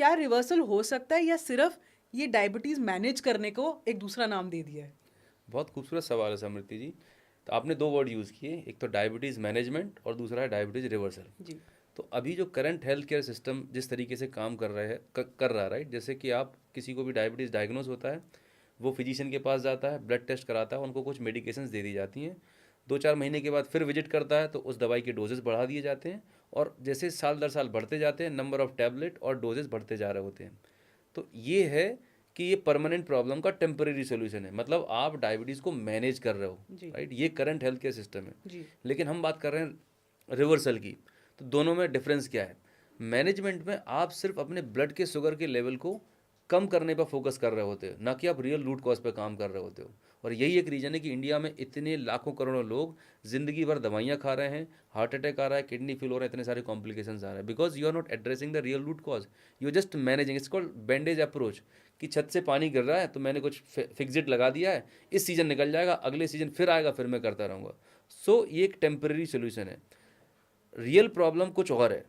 क्या रिवर्सल हो सकता है या सिर्फ ये डायबिटीज मैनेज करने को एक दूसरा नाम दे दिया है? बहुत खूबसूरत सवाल है समृति जी। तो आपने दो वर्ड यूज़ किए, एक तो डायबिटीज़ मैनेजमेंट और दूसरा है डायबिटीज़ रिवर्सल। जी। तो अभी जो करंट हेल्थ केयर सिस्टम जिस तरीके से काम कर रहा है कर रहा है, राइट, जैसे कि आप किसी को भी डायबिटीज़ डायग्नोज होता है, वो फिजिशियन के पास जाता है, ब्लड टेस्ट कराता है, उनको कुछ मेडिकेशंस दे दी जाती हैं। 2-4 महीने के बाद फिर विजिट करता है तो उस दवाई के डोजेस बढ़ा दिए जाते हैं, और जैसे साल दर साल बढ़ते जाते हैं, नंबर ऑफ टैबलेट और डोजेस बढ़ते जा रहे होते हैं। तो ये है कि ये परमानेंट प्रॉब्लम का टेम्परेरी सोल्यूशन है, मतलब आप डायबिटीज़ को मैनेज कर रहे हो, जी। राइट। ये करंट हेल्थ केयर सिस्टम है। जी। लेकिन हम बात कर रहे हैं रिवर्सल की। तो दोनों में डिफरेंस क्या है? मैनेजमेंट में आप सिर्फ अपने ब्लड के शुगर के लेवल को कम करने पर फोकस कर रहे होते हो, ना कि आप रियल रूट कॉज पे काम कर रहे होते हो। और यही एक रीज़न है कि इंडिया में इतने लाखों करोड़ों लोग ज़िंदगी भर दवाइयाँ खा रहे हैं, हार्ट अटैक आ रहा है, किडनी फेल हो रहा है, इतने सारे कॉम्प्लिकेशंस आ रहे हैं, because you are not addressing the real root cause, you are just managing. It's called bandage approach, कि छत से पानी गिर रहा है तो मैंने कुछ फिक्सिट लगा दिया है, इस सीज़न निकल जाएगा, अगले सीज़न फिर आएगा, फिर मैं करता रहूँगा। सो ये एक टेम्परेरी सोल्यूशन है, रियल प्रॉब्लम कुछ और है।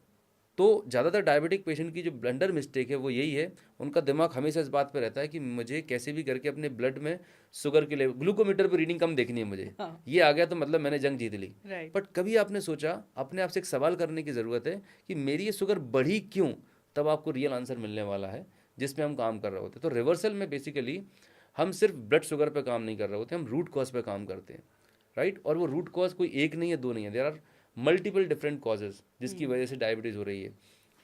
तो ज़्यादातर डायबिटिक पेशेंट की जो ब्लंडर मिस्टेक है वो यही है, उनका दिमाग हमेशा इस बात पे रहता है कि मुझे कैसे भी करके अपने ब्लड में शुगर के लेवल, ग्लूकोमीटर पर रीडिंग कम देखनी है मुझे, हाँ। ये आ गया तो मतलब मैंने जंग जीत ली। राइट। बट कभी आपने सोचा, अपने आप से एक सवाल करने की ज़रूरत है कि मेरी ये शुगर बढ़ी क्यों? तब आपको रियल आंसर मिलने वाला है जिस पे हम काम कर रहे होते हैं। तो रिवर्सल में बेसिकली हम सिर्फ ब्लड शुगर पे काम नहीं कर रहे होते, हम रूट कॉज पे काम करते हैं, राइट। और वो रूट कॉज कोई एक नहीं है, दो नहीं है, there are multiple different causes जिसकी वजह से डायबिटीज़ हो रही है।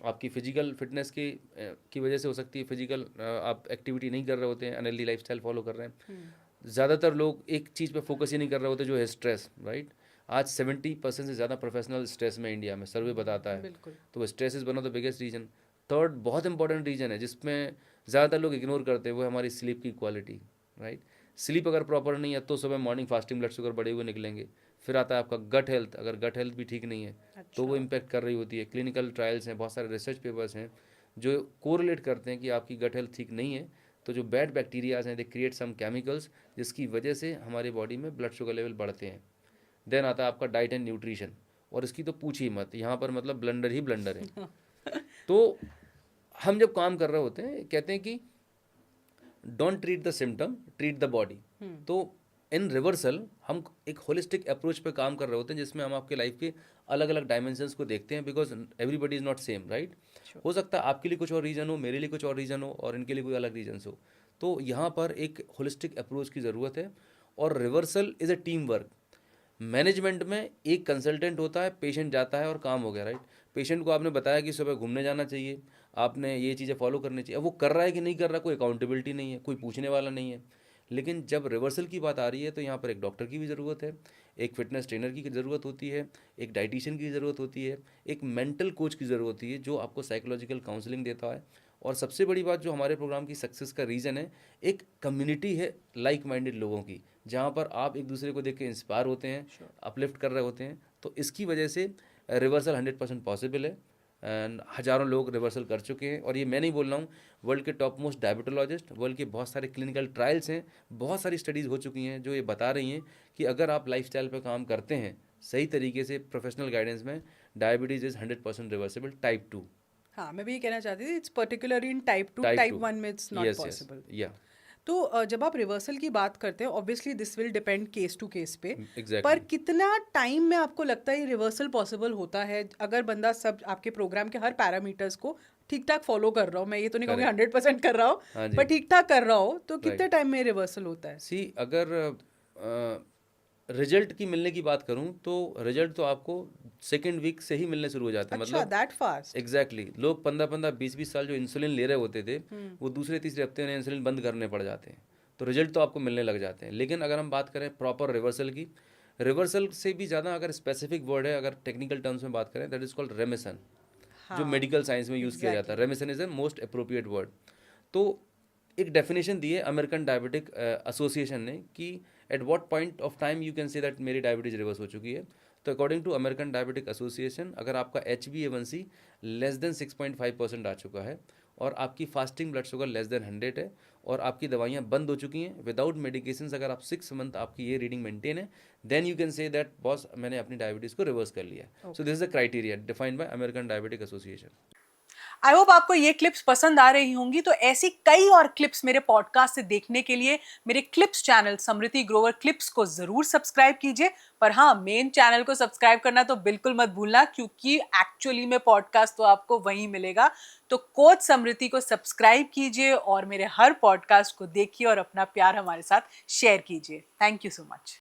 आपकी फिजिकल फिटनेस की वजह से हो सकती है, फिजिकल आप एक्टिविटी नहीं कर रहे होते हैं, अनहेल्दी लाइफस्टाइल फॉलो कर रहे हैं। ज़्यादातर लोग एक चीज़ पे फोकस ही नहीं कर रहे होते, जो है स्ट्रेस, राइट। आज 70% से ज़्यादा प्रोफेशनल स्ट्रेस में इंडिया में, सर्वे बताता है। बिल्कुल। तो stress is one of the biggest reason. Third बहुत इंपॉर्टेंट रीजन है जिसमें ज़्यादातर लोग इग्नोर करते हैं, वो है हमारी स्लीप की क्वालिटी, राइट। स्लीप अगर प्रॉपर नहीं है तो सुबह मॉर्निंग फास्टिंग ब्लड शुगर बढ़े हुए निकलेंगे। फिर आता है आपका गट हेल्थ, अगर गट हेल्थ भी ठीक नहीं है तो वो अच्छा। इम्पेक्ट कर रही होती है। क्लिनिकल ट्रायल्स हैं, बहुत सारे रिसर्च पेपर्स हैं जो कोरिलेट करते हैं कि आपकी गट हेल्थ ठीक नहीं है तो जो बैड बैक्टीरियाज हैं दे क्रिएट सम केमिकल्स जिसकी वजह से हमारी बॉडी में ब्लड शुगर लेवल बढ़ते हैं। देन आता है आपका डाइट एंड न्यूट्रिशन, और इसकी तो पूछ ही मत, यहाँ पर मतलब ब्लंडर ही ब्लंडर है। तो हम जब काम कर रहे होते हैं कहते हैं कि don't treat the symptom, treat the body. तो इन रिवर्सल हम एक होलिस्टिक अप्रोच पे काम कर रहे होते हैं जिसमें हम आपके लाइफ के अलग अलग डायमेंशंस को देखते हैं, because everybody is not same, right. Sure. हो सकता है आपके लिए कुछ और रीज़न हो, मेरे लिए कुछ और रीज़न हो, और इनके लिए कोई अलग रीजन्स हो। तो यहाँ पर एक होलिस्टिक अप्रोच की ज़रूरत है, और reversal is a team work. Management में एक कंसल्टेंट होता है, पेशेंट जाता है और काम हो गया, राइट। पेशेंट को आपने बताया कि सुबह घूमने जाना चाहिए, आपने ये चीज़ें फॉलो करनी चाहिए, अब वो कर रहा है कि नहीं कर रहा, कोई अकाउंटेबिलिटी नहीं है, कोई पूछने वाला नहीं है। लेकिन जब रिवर्सल की बात आ रही है तो यहाँ पर एक डॉक्टर की भी ज़रूरत है, एक फिटनेस ट्रेनर की ज़रूरत होती है, एक डाइटिशियन की ज़रूरत होती है, एक मेंटल कोच की ज़रूरत होती है जो आपको साइकोलॉजिकल काउंसलिंग देता है। और सबसे बड़ी बात जो हमारे प्रोग्राम की सक्सेस का रीज़न है, एक कम्युनिटी है लाइक माइंडेड लोगों की, जहाँ पर आप एक दूसरे को देख के इंस्पायर होते हैं, Sure. अपलिफ्ट कर रहे होते हैं। तो इसकी वजह से रिवर्सल 100% पॉसिबल है, एंड हज़ारों लोग रिवर्सल कर चुके हैं। और ये मैं नहीं बोल रहा हूँ, वर्ल्ड के टॉप मोस्ट डायबिटोलॉजिस्ट, वर्ल्ड के बहुत सारे क्लिनिकल ट्रायल्स हैं, बहुत सारी स्टडीज़ हो चुकी हैं जो ये बता रही हैं कि अगर आप लाइफस्टाइल पर काम करते हैं सही तरीके से, प्रोफेशनल गाइडेंस में, डायबिटीज़ इज़ 100% रिवर्सिबल, टाइप 2। हाँ, मैं भी ये कहना चाहती थी, it's particularly in type 2, type type 2, 1 में it's not yes yes, possible. या तो जब आप रिवर्सल की बात करते हैं, obviously this will depend case to case पे, पर एग्जैक्टली। कितना टाइम में आपको लगता है ये रिवर्सल पॉसिबल होता है, अगर बंदा सब आपके प्रोग्राम के हर पैरामीटर्स को ठीक ठाक फॉलो कर रहा हो, मैं ये तो नहीं कहूँगी करेक्ट। 100% कर रहा हो, हाँ पर जी। ठीक ठाक कर रहा हो, तो कितने राइट। टाइम में रिवर्सल होता है? सी अगर रिजल्ट की मिलने की बात करूं तो रिजल्ट तो आपको सेकेंड वीक से ही मिलने शुरू हो जाते हैं, अच्छा, मतलब दैट फास्ट? एग्जैक्टली exactly, लोग 15-15 20-20 साल जो इंसुलिन ले रहे होते थे वो दूसरे तीसरे हफ्ते में इंसुलिन बंद करने पड़ जाते हैं। तो रिजल्ट तो आपको मिलने लग जाते हैं। लेकिन अगर हम बात करें प्रॉपर रिवर्सल की, रिवर्सल से भी ज़्यादा अगर स्पेसिफिक वर्ड है, अगर टेक्निकल टर्म्स में बात करें, दैट इज़ कॉल्ड रेमिशन, जो हाँ। मेडिकल साइंस में यूज़ किया जाता है। Exactly. रेमिशन is a most appropriate word. तो एक डेफिनेशन दी है अमेरिकन डायबिटिक एसोसिएशन ने कि at what point of time you can say that मेरी डायबिटीज रिवर्स हो चुकी है। तो according to American diabetic association, अगर आपका HbA1c लेस देन 6.5% आ चुका है, और आपकी fasting blood sugar less than 100 है, और आपकी दवाइयाँ बंद हो चुकी हैं विदाउट मेडिकेशंस, अगर आप 6 मंथ आपकी ये रीडिंग मेंटेन है, then you can say that boss मैंने अपनी डायबिटीज़ को रिवर्स कर लिया। So okay. This is the criteria defined by American diabetic association. I hope आपको ये क्लिप्स पसंद आ रही होंगी। तो ऐसी कई और क्लिप्स मेरे पॉडकास्ट से देखने के लिए मेरे क्लिप्स चैनल समृति ग्रोवर क्लिप्स को जरूर सब्सक्राइब कीजिए। पर हाँ, मेन चैनल को सब्सक्राइब करना तो बिल्कुल मत भूलना, क्योंकि एक्चुअली में पॉडकास्ट तो आपको वहीं मिलेगा। तो कोच समृति को सब्सक्राइब कीजिए और मेरे हर पॉडकास्ट को देखिए और अपना प्यार हमारे साथ शेयर कीजिए। Thank you so much.